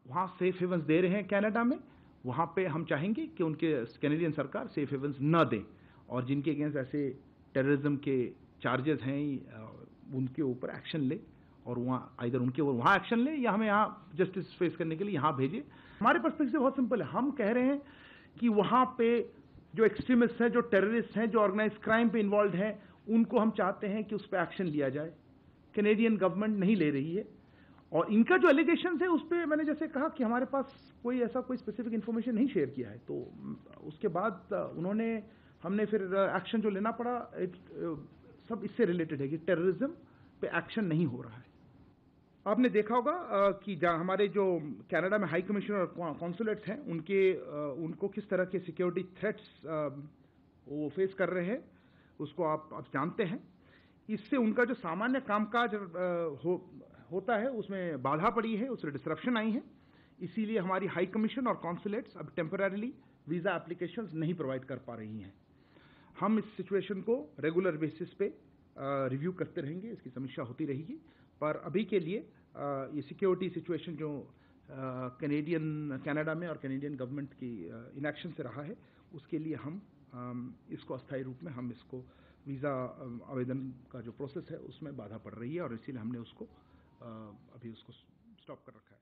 वहाँ safe havens दे रहे हैं कनाडा में, वहाँ पे हम चाहेंगे कि उनके कैनेडियन सरकार सेफ हेवन्स न दें, और जिनके अगेंस्ट ऐसे टेररिज्म के चार्जेस हैं उनके ऊपर एक्शन ले, और वहाँ इधर उनके ऊपर वहाँ एक्शन ले या हमें यहाँ जस्टिस फेस करने के लिए यहाँ भेजे। हमारे पर्सपेक्टिव से बहुत सिंपल है, हम कह रहे हैं कि वहाँ पे जो एक्सट्रीमिस्ट हैं, जो टेररिस्ट हैं, जो ऑर्गेनाइज क्राइम पे इन्वॉल्व हैं, उनको हम चाहते हैं कि उस पर एक्शन लिया जाए। कैनेडियन गवर्नमेंट नहीं ले रही है, और इनका जो एलिगेशन है उस पर मैंने जैसे कहा कि हमारे पास कोई स्पेसिफिक इन्फॉर्मेशन नहीं शेयर किया है, तो उसके बाद हमने फिर एक्शन जो लेना पड़ा सब इससे रिलेटेड है कि टेररिज्म पे एक्शन नहीं हो रहा है। आपने देखा होगा कि हमारे जो कनाडा में हाई कमिश्नर और कॉन्सुलेट्स हैं उनको किस तरह के सिक्योरिटी थ्रेट्स वो फेस कर रहे हैं, उसको आप जानते हैं। इससे उनका जो सामान्य कामकाज होता है उसमें बाधा पड़ी है, उससे डिसरप्शन आई है। इसीलिए हमारी हाई कमीशन और कॉन्सुलेट्स अब टेम्पररीली वीज़ा एप्लीकेशंस नहीं प्रोवाइड कर पा रही हैं। हम इस सिचुएशन को रेगुलर बेसिस पे रिव्यू करते रहेंगे, इसकी समीक्षा होती रहेगी, पर अभी के लिए ये सिक्योरिटी सिचुएशन जो कनाडा में और कैनेडियन गवर्नमेंट की इनएक्शन से रहा है, उसके लिए हम इसको अस्थायी रूप में हम इसको वीज़ा आवेदन का जो प्रोसेस है उसमें बाधा पड़ रही है, और इसीलिए हमने उसको अभी उसको स्टॉप कर रखा है।